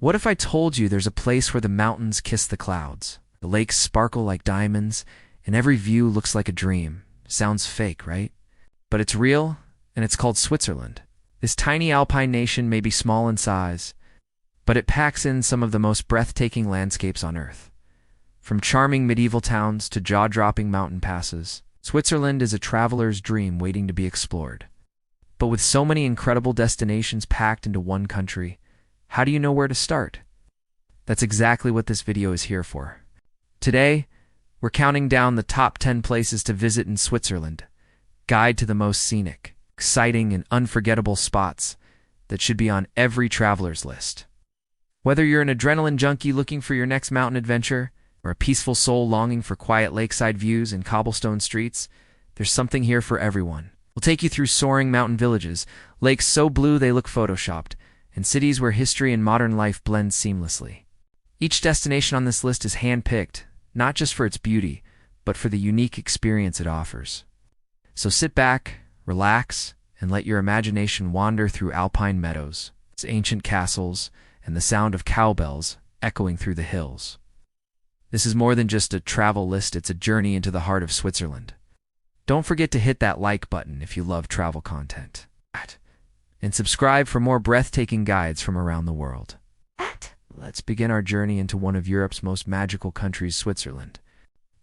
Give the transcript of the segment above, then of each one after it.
What if I told you there's a place where the mountains kiss the clouds, the lakes sparkle like diamonds, and every view looks like a dream? Sounds fake, right? But it's real, and it's called Switzerland. This tiny alpine nation may be small in size, but it packs in some of the most breathtaking landscapes on Earth. From charming medieval towns to jaw-dropping mountain passes, Switzerland is a traveler's dream waiting to be explored. But with so many incredible destinations packed into one country, how do you know where to start? That's exactly what this video is here for. Today, we're counting down the top 10 places to visit in Switzerland, guide to the most scenic, exciting, and unforgettable spots that should be on every traveler's list. Whether you're an adrenaline junkie looking for your next mountain adventure, or a peaceful soul longing for quiet lakeside views and cobblestone streets, there's something here for everyone. We'll take you through soaring mountain villages, lakes so blue they look photoshopped, and cities where history and modern life blend seamlessly. Each destination on this list is hand-picked, not just for its beauty, but for the unique experience it offers. So sit back, relax, and let your imagination wander through alpine meadows, its ancient castles, and the sound of cowbells echoing through the hills. This is more than just a travel list, it's a journey into the heart of Switzerland. Don't forget to hit that like button if you love travel content. And subscribe for more breathtaking guides from around the world. Let's begin our journey into one of Europe's most magical countries, Switzerland.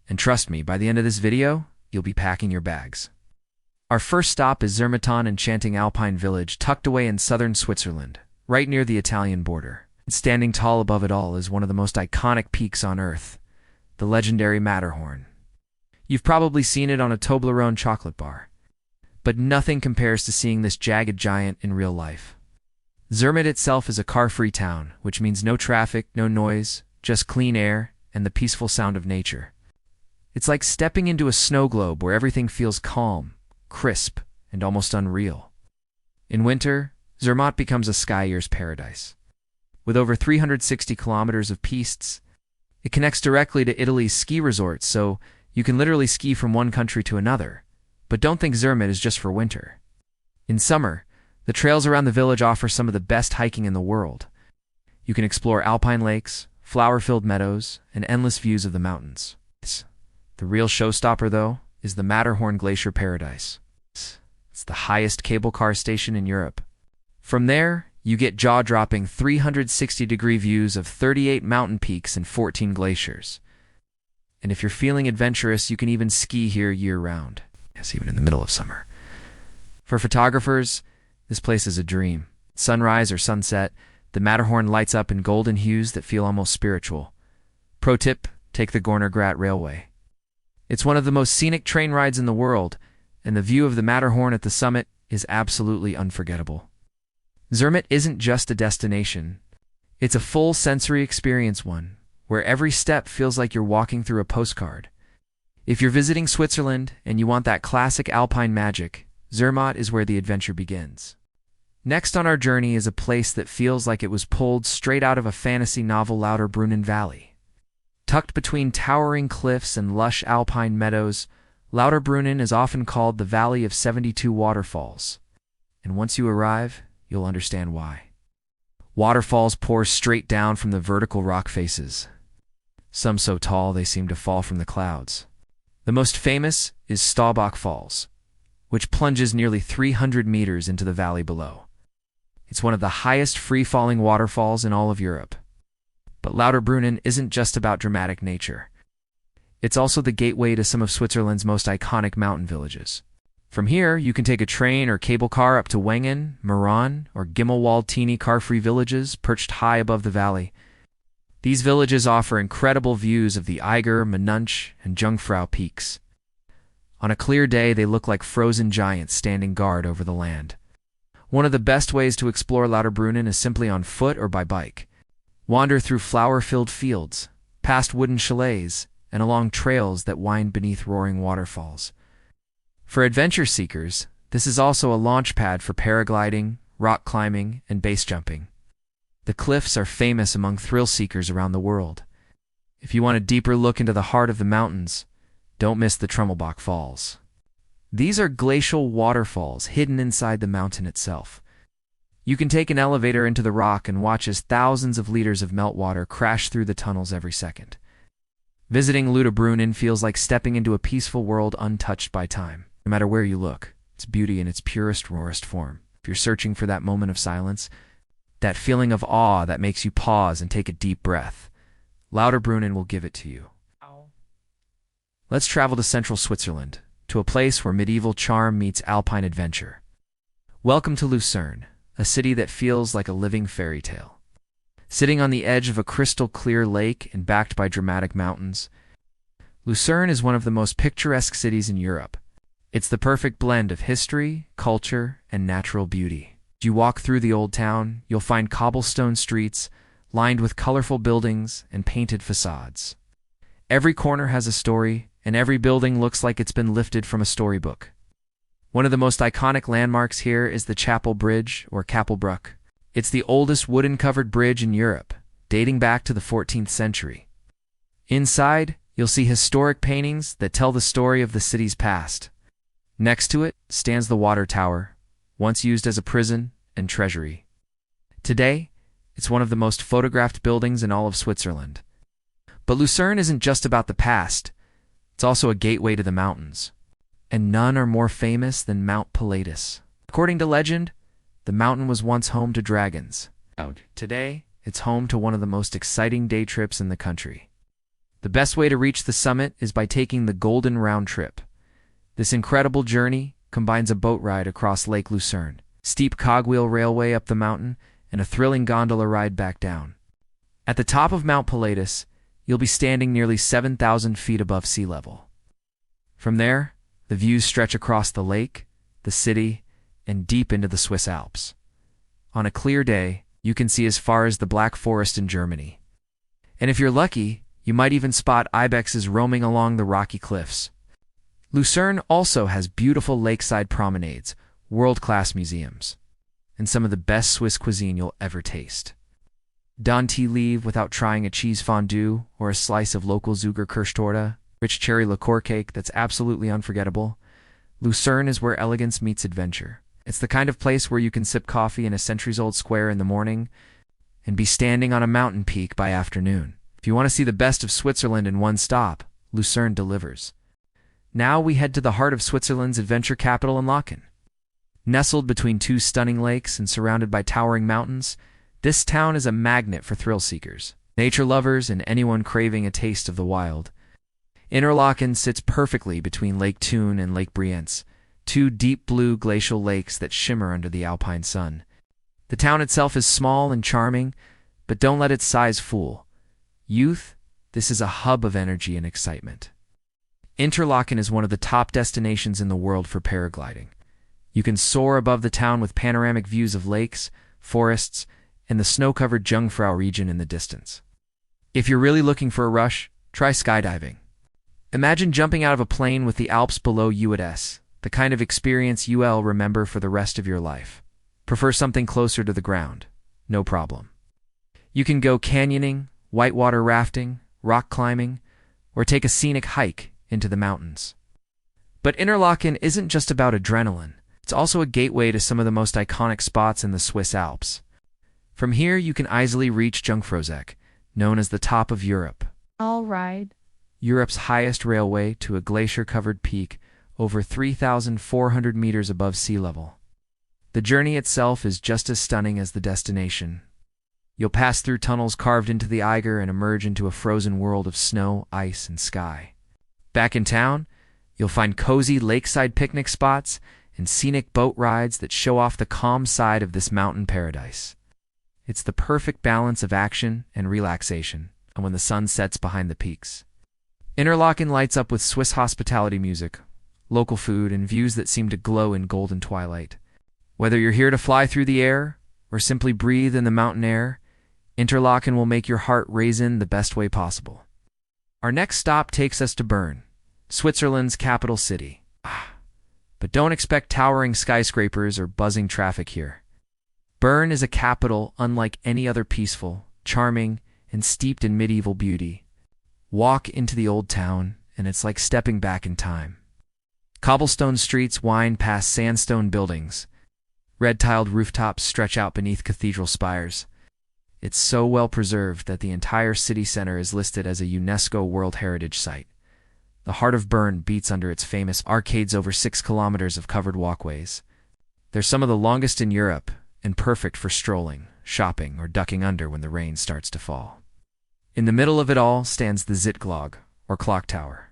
And trust me, by the end of this video, you'll be packing your bags. Our first stop is Zurich, an enchanting alpine village tucked away in southern Switzerland, right near the Italian border. Standing tall above it all is one of the most iconic peaks on Earth, the legendary Matterhorn. You've probably seen it on a Toblerone chocolate bar, but nothing compares to seeing this jagged giant in real life. Zurich itself is a car-free town, which means no traffic, no noise, just clean air and the peaceful sound of nature. It's like stepping into a snow globe where everything feels calm, crisp, and almost unreal. In winter, Zurich becomes a skier's paradise. With over 360 kilometers of pistes, it connects directly to Italy's ski resorts, so you can literally ski from one country to another. But don't think Zurich is just for winter. In summer, the trails around the village offer some of the best hiking in the world. You can explore alpine lakes, flower-filled meadows, and endless views of the mountains. The real showstopper, though, is the Matterhorn Glacier Paradise. It's the highest cable car station in Europe. From there, you get jaw-dropping 360-degree views of 38 mountain peaks and 14 glaciers. And if you're feeling adventurous, you can even ski here year-round. Yes, even in the middle of summer. For photographers, this place is a dream. Sunrise or sunset, the Matterhorn lights up in golden hues that feel almost spiritual. Pro tip, take the Gornergrat Railway. It's one of the most scenic train rides in the world, and the view of the Matterhorn at the summit is absolutely unforgettable. Zurich isn't just a destination. It's a full sensory experience one, where every step feels like you're walking through a postcard. If you're visiting Switzerland and you want that classic alpine magic, Zurich is where the adventure begins. Next on our journey is a place that feels like it was pulled straight out of a fantasy novel, Lauterbrunnen Valley. Tucked between towering cliffs and lush alpine meadows, Lauterbrunnen is often called the Valley of 72 Waterfalls. And once you arrive, you'll understand why. Waterfalls pour straight down from the vertical rock faces, some so tall they seem to fall from the clouds. The most famous is Staubach Falls, which plunges nearly 300 meters into the valley below. It's one of the highest free-falling waterfalls in all of Europe. But Lauterbrunnen isn't just about dramatic nature. It's also the gateway to some of Switzerland's most iconic mountain villages. From here, you can take a train or cable car up to Wengen, Meran, or Grindelwald, teeny car-free villages perched high above the valley. These villages offer incredible views of the Eiger, Menunch, and Jungfrau peaks. On a clear day, they look like frozen giants standing guard over the land. One of the best ways to explore Lauterbrunnen is simply on foot or by bike. Wander through flower-filled fields, past wooden chalets, and along trails that wind beneath roaring waterfalls. For adventure seekers, this is also a launch pad for paragliding, rock climbing, and base jumping. The cliffs are famous among thrill seekers around the world. If you want a deeper look into the heart of the mountains, don't miss the Trummelbach Falls. These are glacial waterfalls hidden inside the mountain itself. You can take an elevator into the rock and watch as thousands of liters of meltwater crash through the tunnels every second. Visiting Lucerne feels like stepping into a peaceful world untouched by time. No matter where you look, it's beauty in its purest, rawest form. If you're searching for that moment of silence, that feeling of awe that makes you pause and take a deep breath, Lauterbrunnen will give it to you. Let's travel to central Switzerland, to a place where medieval charm meets Alpine adventure. Welcome to Lucerne, a city that feels like a living fairy tale. Sitting on the edge of a crystal-clear lake and backed by dramatic mountains, Lucerne is one of the most picturesque cities in Europe. It's the perfect blend of history, culture, and natural beauty. As you walk through the old town, you'll find cobblestone streets lined with colorful buildings and painted facades. Every corner has a story, and every building looks like it's been lifted from a storybook. One of the most iconic landmarks here is the Chapel Bridge, or Kapelbruck. It's the oldest wooden-covered bridge in Europe, dating back to the 14th century. Inside, you'll see historic paintings that tell the story of the city's past. Next to it stands the water tower, once used as a prison and treasury. Today, it's one of the most photographed buildings in all of Switzerland. But Lucerne isn't just about the past. It's also a gateway to the mountains. And none are more famous than Mount Pilatus. According to legend, the mountain was once home to dragons. Today, it's home to one of the most exciting day trips in the country. The best way to reach the summit is by taking the Golden Round Trip. This incredible journey combines a boat ride across Lake Lucerne, steep cogwheel railway up the mountain, and a thrilling gondola ride back down. At the top of Mount Pilatus, you'll be standing nearly 7,000 feet above sea level. From there, the views stretch across the lake, the city, and deep into the Swiss Alps. On a clear day, you can see as far as the Black Forest in Germany. And if you're lucky, you might even spot ibexes roaming along the rocky cliffs. Lucerne also has beautiful lakeside promenades, world-class museums, and some of the best Swiss cuisine you'll ever taste. Don't leave without trying a cheese fondue or a slice of local Zuckerkirschtorte, rich cherry liqueur cake that's absolutely unforgettable. Lucerne is where elegance meets adventure. It's the kind of place where you can sip coffee in a centuries-old square in the morning and be standing on a mountain peak by afternoon. If you want to see the best of Switzerland in one stop, Lucerne delivers. Now we head to the heart of Switzerland's adventure capital, Interlaken. Nestled between two stunning lakes and surrounded by towering mountains, this town is a magnet for thrill seekers, nature lovers, and anyone craving a taste of the wild. Interlaken sits perfectly between Lake Thun and Lake Brienz, two deep blue glacial lakes that shimmer under the Alpine sun. The town itself is small and charming, but don't let its size fool. Youth, this is a hub of energy and excitement. Interlaken is one of the top destinations in the world for paragliding. You can soar above the town with panoramic views of lakes, forests, and the snow-covered Jungfrau region in the distance. If you're really looking for a rush, try skydiving. Imagine jumping out of a plane with the Alps below you at S, the kind of experience you'll remember for the rest of your life. Prefer something closer to the ground? No problem. You can go canyoning, whitewater rafting, rock climbing, or take a scenic hike into the mountains. But Interlaken isn't just about adrenaline. It's also a gateway to some of the most iconic spots in the Swiss Alps. From here, you can easily reach Jungfraujoch, known as the top of Europe. All right. Europe's highest railway to a glacier-covered peak over 3,400 meters above sea level. The journey itself is just as stunning as the destination. You'll pass through tunnels carved into the Eiger and emerge into a frozen world of snow, ice, and sky. Back in town, you'll find cozy lakeside picnic spots and scenic boat rides that show off the calm side of this mountain paradise. It's the perfect balance of action and relaxation when the sun sets behind the peaks. Interlaken lights up with Swiss hospitality music, local food, and views that seem to glow in golden twilight. Whether you're here to fly through the air or simply breathe in the mountain air, Interlaken will make your heart race in the best way possible. Our next stop takes us to Bern, Switzerland's capital city. But don't expect towering skyscrapers or buzzing traffic here. Bern is a capital unlike any other, peaceful, charming, and steeped in medieval beauty. Walk into the old town, and it's like stepping back in time. Cobblestone streets wind past sandstone buildings, Red-tiled rooftops stretch out beneath cathedral spires. It's so well preserved that the entire city center is listed as a UNESCO World Heritage Site. The heart of Bern beats under its famous arcades, over 6 kilometers of covered walkways. They're some of the longest in Europe and perfect for strolling, shopping, or ducking under when the rain starts to fall. In the middle of it all stands the Zittglocke, or clock tower.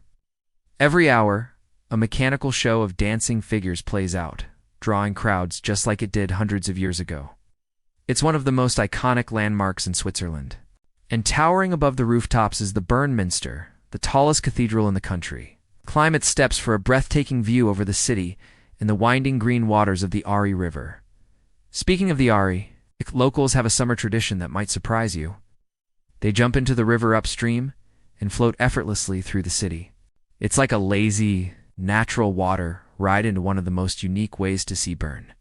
Every hour, a mechanical show of dancing figures plays out, drawing crowds just like it did hundreds of years ago. It's one of the most iconic landmarks in Switzerland. And towering above the rooftops is the Bern Minster, the tallest cathedral in the country. Climb its steps for a breathtaking view over the city and the winding green waters of the Aare River. Speaking of the Aare, locals have a summer tradition that might surprise you. They jump into the river upstream and float effortlessly through the city. It's like a lazy, natural water ride into one of the most unique ways to see Bern.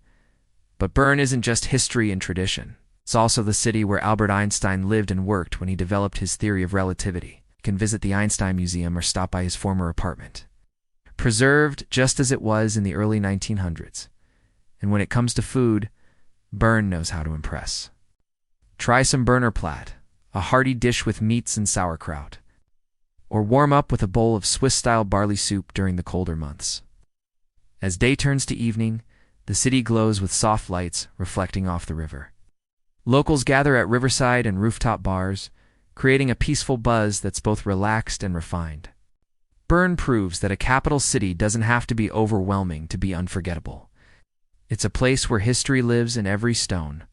But Bern isn't just history and tradition. It's also the city where Albert Einstein lived and worked when he developed his theory of relativity. You can visit the Einstein Museum or stop by his former apartment. Preserved just as it was in the early 1900s. And when it comes to food, Bern knows how to impress. Try some Berner Platt, a hearty dish with meats and sauerkraut. Or warm up with a bowl of Swiss-style barley soup during the colder months. As day turns to evening, the city glows with soft lights reflecting off the river. Locals gather at riverside and rooftop bars, creating a peaceful buzz that's both relaxed and refined. Bern proves that a capital city doesn't have to be overwhelming to be unforgettable. It's a place where history lives in every stone,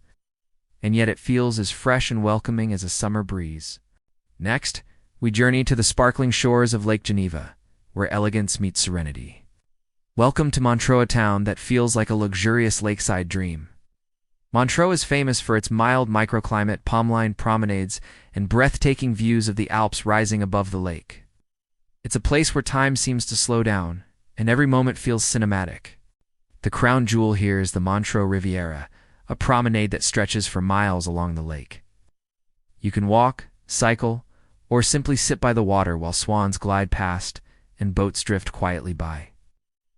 and yet it feels as fresh and welcoming as a summer breeze. Next, we journey to the sparkling shores of Lake Geneva, where elegance meets serenity. Welcome to Montreux, a town that feels like a luxurious lakeside dream. Montreux is famous for its mild microclimate, palm-lined promenades, and breathtaking views of the Alps rising above the lake. It's a place where time seems to slow down, and every moment feels cinematic. The crown jewel here is the Montreux Riviera, a promenade that stretches for miles along the lake. You can walk, cycle, or simply sit by the water while swans glide past and boats drift quietly by.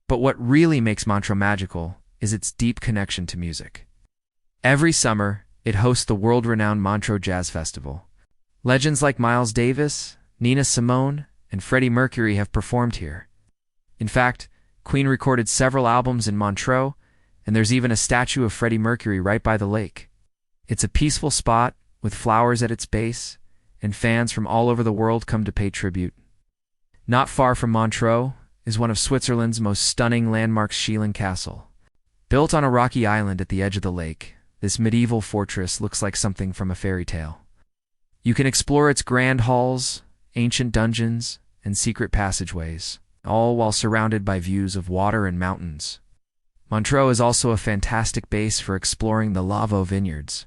But what really makes Montreux magical is its deep connection to music. Every summer, it hosts the world-renowned Montreux Jazz Festival. Legends like Miles Davis, Nina Simone, and Freddie Mercury have performed here. In fact, Queen recorded several albums in Montreux, and there's even a statue of Freddie Mercury right by the lake. It's a peaceful spot with flowers at its base, and fans from all over the world come to pay tribute. Not far from Montreux is one of Switzerland's most stunning landmarks, Schilling Castle. Built on a rocky island at the edge of the lake, this medieval fortress looks like something from a fairy tale. You can explore its grand halls, ancient dungeons, and secret passageways, all while surrounded by views of water and mountains. Montreux is also a fantastic base for exploring the Lavaux vineyards.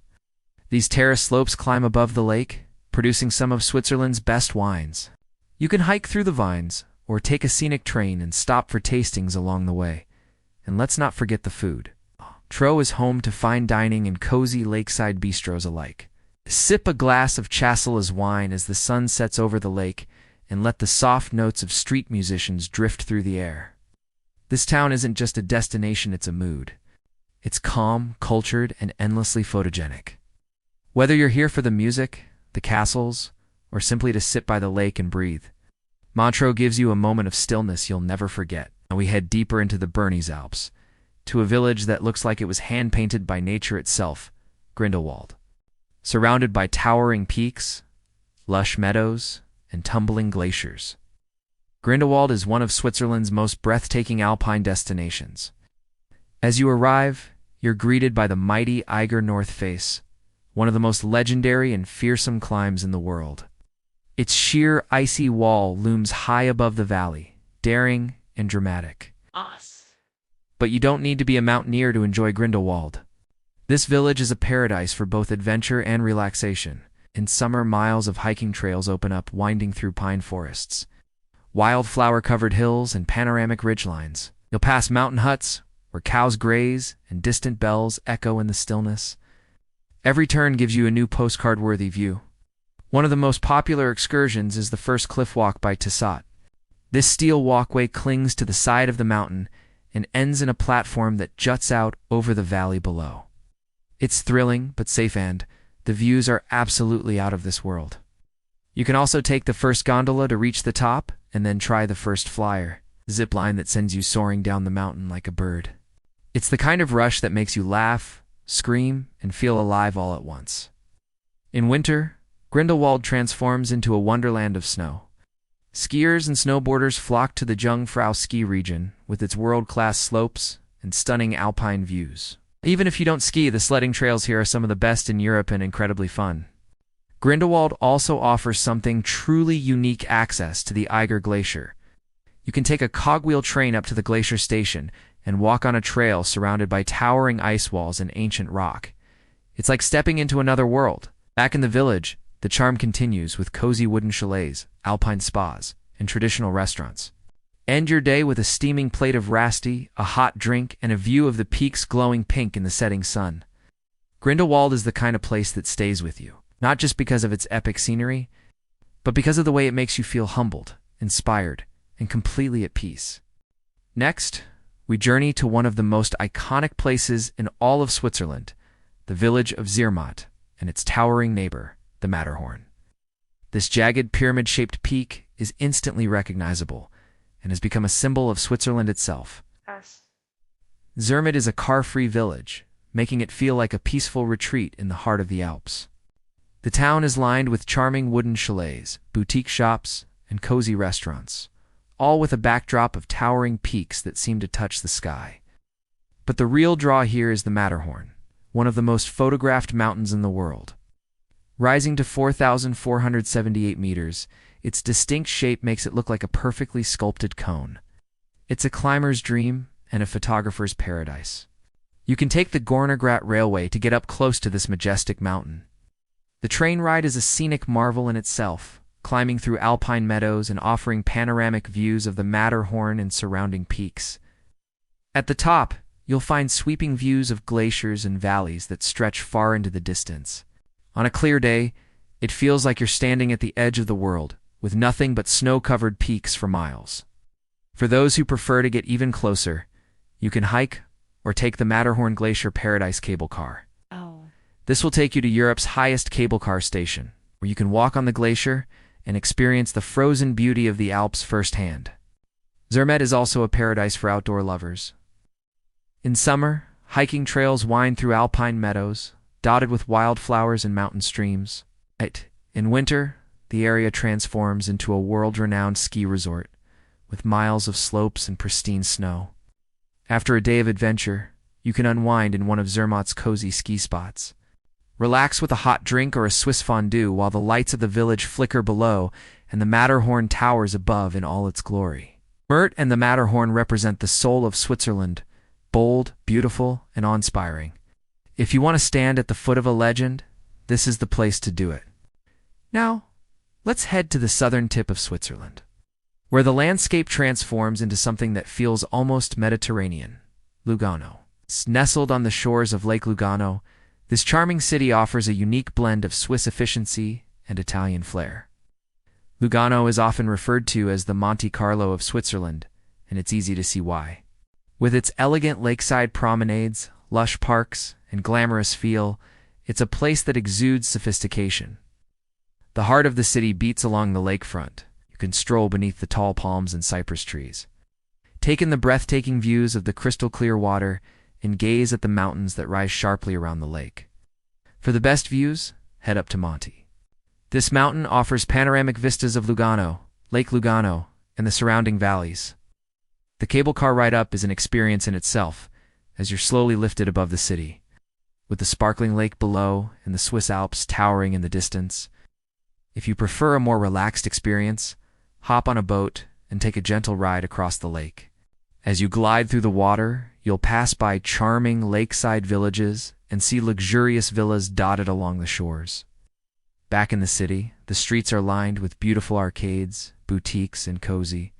These terrace slopes climb above the lake, producing some of Switzerland's best wines. You can hike through the vines, or take a scenic train and stop for tastings along the way. And let's not forget the food. Montreux is home to fine dining and cozy lakeside bistros alike. Sip a glass of Chasselas wine as the sun sets over the lake, and let the soft notes of street musicians drift through the air. This town isn't just a destination, it's a mood. It's calm, cultured, and endlessly photogenic. Whether you're here for the music, the castles, or simply to sit by the lake and breathe, Montreux gives you a moment of stillness you'll never forget. And we head deeper into the Bernese Alps, to a village that looks like it was hand-painted by nature itself, Grindelwald. Surrounded by towering peaks, lush meadows, and tumbling glaciers, Grindelwald is one of Switzerland's most breathtaking alpine destinations. As you arrive, you're greeted by the mighty Eiger North Face, one of the most legendary and fearsome climbs in the world. Its sheer icy wall looms high above the valley, daring and dramatic. But you don't need to be a mountaineer to enjoy Grindelwald. This village is a paradise for both adventure and relaxation. In summer, miles of hiking trails open up, winding through pine forests, wildflower-covered hills, and panoramic ridgelines. You'll pass mountain huts where cows graze and distant bells echo in the stillness. Every turn gives you a new postcard-worthy view. One of the most popular excursions is the first cliff walk by Tissot. This steel walkway clings to the side of the mountain and ends in a platform that juts out over the valley below. It's thrilling but safe, and the views are absolutely out of this world. You can also take the first gondola to reach the top, and then try the first flyer, zip line that sends you soaring down the mountain like a bird. It's the kind of rush that makes you laugh, scream, and feel alive all at once. In winter, Grindelwald transforms into a wonderland of snow. Skiers and snowboarders flock to the Jungfrau ski region with its world-class slopes and stunning Alpine views. Even if you don't ski, the sledding trails here are some of the best in Europe and incredibly fun. Grindelwald also offers something truly unique: access to the Eiger Glacier. You can take a cogwheel train up to the glacier station and walk on a trail surrounded by towering ice walls and ancient rock. It's like stepping into another world. Back in the village, the charm continues with cozy wooden chalets, alpine spas, and traditional restaurants. End your day with a steaming plate of rasti, a hot drink, and a view of the peaks glowing pink in the setting sun. Grindelwald is the kind of place that stays with you, not just because of its epic scenery, but because of the way it makes you feel humbled, inspired, and completely at peace. Next, we journey to one of the most iconic places in all of Switzerland, the village of Zermatt, and its towering neighbor, the Matterhorn. This jagged pyramid-shaped peak is instantly recognizable and has become a symbol of Switzerland itself. Zermatt is a car-free village, making it feel like a peaceful retreat in the heart of the Alps. The town is lined with charming wooden chalets, boutique shops, and cozy restaurants, all with a backdrop of towering peaks that seem to touch the sky. But the real draw here is the Matterhorn, one of the most photographed mountains in the world. Rising to 4,478 meters, its distinct shape makes it look like a perfectly sculpted cone. It's a climber's dream and a photographer's paradise. You can take the Gornergrat Railway to get up close to this majestic mountain. The train ride is a scenic marvel in itself, climbing through alpine meadows and offering panoramic views of the Matterhorn and surrounding peaks. At the top, you'll find sweeping views of glaciers and valleys that stretch far into the distance. On a clear day, it feels like you're standing at the edge of the world, with nothing but snow-covered peaks for miles. For those who prefer to get even closer, you can hike or take the Matterhorn Glacier Paradise cable car. This will take you to Europe's highest cable car station, where you can walk on the glacier and experience the frozen beauty of the Alps firsthand. Zermatt is also a paradise for outdoor lovers. In summer, hiking trails wind through alpine meadows, dotted with wildflowers and mountain streams. In winter, the area transforms into a world-renowned ski resort, with miles of slopes and pristine snow. After a day of adventure, you can unwind in one of Zermatt's cozy ski spots. Relax with a hot drink or a Swiss fondue while the lights of the village flicker below and the Matterhorn towers above in all its glory. Zermatt and the Matterhorn represent the soul of Switzerland, bold, beautiful, and awe-inspiring. If you want to stand at the foot of a legend, this is the place to do it. Now, let's head to the southern tip of Switzerland, where the landscape transforms into something that feels almost Mediterranean: Lugano. Nestled on the shores of Lake Lugano, this charming city offers a unique blend of Swiss efficiency and Italian flair. Lugano is often referred to as the Monte Carlo of Switzerland, and it's easy to see why. With its elegant lakeside promenades, lush parks, and glamorous feel, it's a place that exudes sophistication. The heart of the city beats along the lakefront. You can stroll beneath the tall palms and cypress trees, take in the breathtaking views of the crystal-clear water, and gaze at the mountains that rise sharply around the lake. For the best views, head up to Monte. This mountain offers panoramic vistas of Lugano, Lake Lugano, and the surrounding valleys. The cable car ride up is an experience in itself, as you're slowly lifted above the city, with the sparkling lake below and the Swiss Alps towering in the distance. If you prefer a more relaxed experience, hop on a boat and take a gentle ride across the lake. As you glide through the water, you'll pass by charming lakeside villages and see luxurious villas dotted along the shores. Back in the city, the streets are lined with beautiful arcades, boutiques, and cozy.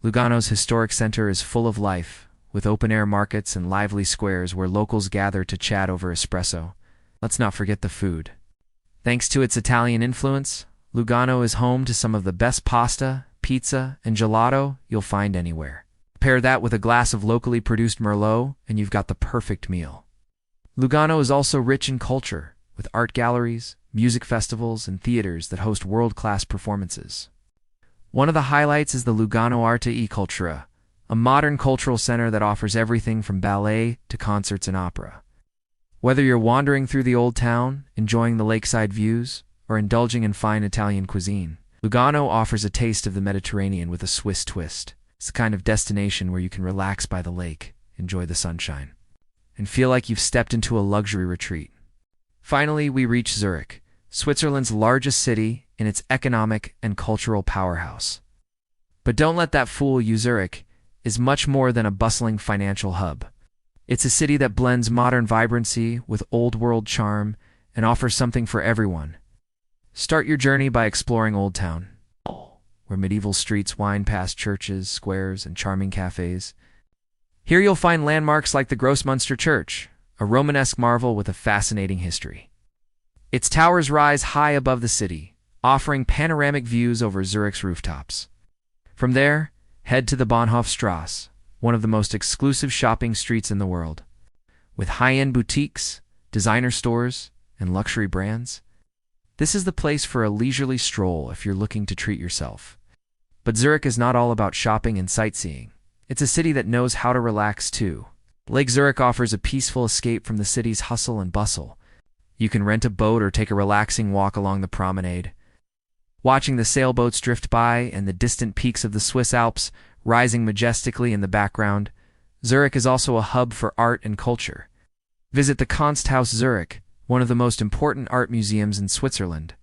Lugano's historic center is full of life, with open-air markets and lively squares where locals gather to chat over espresso. Let's not forget the food. Thanks to its Italian influence, Lugano is home to some of the best pasta, pizza, and gelato you'll find anywhere. Pair that with a glass of locally produced Merlot, and you've got the perfect meal. Lugano is also rich in culture, with art galleries, music festivals, and theaters that host world-class performances. One of the highlights is the Lugano Arte e Cultura, a modern cultural center that offers everything from ballet to concerts and opera. Whether you're wandering through the old town, enjoying the lakeside views, or indulging in fine Italian cuisine, Lugano offers a taste of the Mediterranean with a Swiss twist. It's the kind of destination where you can relax by the lake, enjoy the sunshine, and feel like you've stepped into a luxury retreat. Finally, we reach Zurich, Switzerland's largest city and its economic and cultural powerhouse. But don't let that fool you. Zurich is much more than a bustling financial hub. It's a city that blends modern vibrancy with old-world charm and offers something for everyone. Start your journey by exploring Old Town, where medieval streets wind past churches, squares, and charming cafes. Here you'll find landmarks like the Grossmünster Church, a Romanesque marvel with a fascinating history. Its towers rise high above the city, offering panoramic views over Zurich's rooftops. From there, head to the Bahnhofstrasse, one of the most exclusive shopping streets in the world. With high-end boutiques, designer stores, and luxury brands, this is the place for a leisurely stroll if you're looking to treat yourself. But Zurich is not all about shopping and sightseeing. It's a city that knows how to relax too. Lake Zurich offers a peaceful escape from the city's hustle and bustle. You can rent a boat or take a relaxing walk along the promenade. Watching the sailboats drift by and the distant peaks of the Swiss Alps rising majestically in the background, Zurich is also a hub for art and culture. Visit the Kunsthaus Zurich, one of the most important art museums in Switzerland,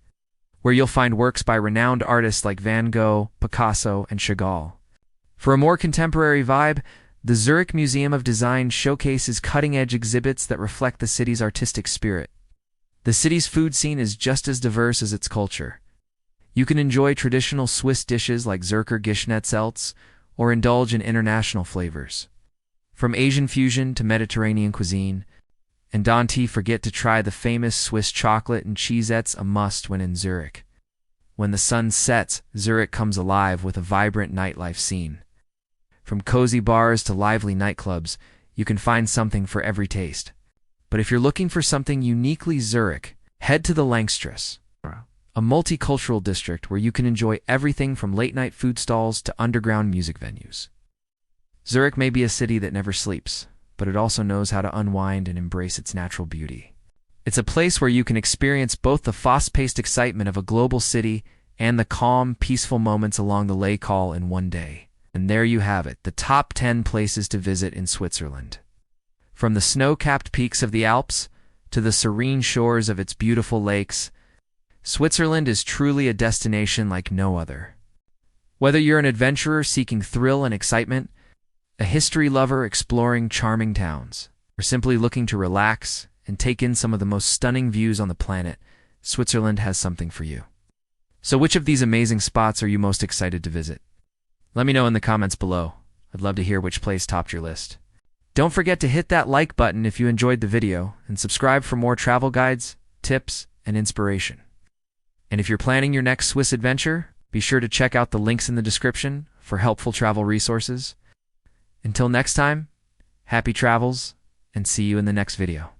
where you'll find works by renowned artists like Van Gogh, Picasso, and Chagall. For a more contemporary vibe, the Zurich Museum of Design showcases cutting-edge exhibits that reflect the city's artistic spirit. The city's food scene is just as diverse as its culture. You can enjoy traditional Swiss dishes like Zürcher Geschnetzelts or indulge in international flavors. From Asian fusion to Mediterranean cuisine, and don't forget to try the famous Swiss chocolate and cheesettes, a must when in Zurich. When the sun sets, Zurich comes alive with a vibrant nightlife scene. From cozy bars to lively nightclubs, you can find something for every taste. But if you're looking for something uniquely Zurich, head to the Langstrasse, a multicultural district where you can enjoy everything from late-night food stalls to underground music venues. Zurich may be a city that never sleeps, but it also knows how to unwind and embrace its natural beauty. It's a place where you can experience both the fast-paced excitement of a global city and the calm, peaceful moments along the Lake Hall in one day. And there you have it, the top 10 places to visit in Switzerland. From the snow-capped peaks of the Alps to the serene shores of its beautiful lakes, Switzerland is truly a destination like no other. Whether you're an adventurer seeking thrill and excitement, a history lover exploring charming towns, or simply looking to relax and take in some of the most stunning views on the planet, Switzerland has something for you. So which of these amazing spots are you most excited to visit? Let me know in the comments below. I'd love to hear which place topped your list. Don't forget to hit that like button if you enjoyed the video, and subscribe for more travel guides, tips, and inspiration. And if you're planning your next Swiss adventure, be sure to check out the links in the description for helpful travel resources. Until next time, happy travels, and see you in the next video.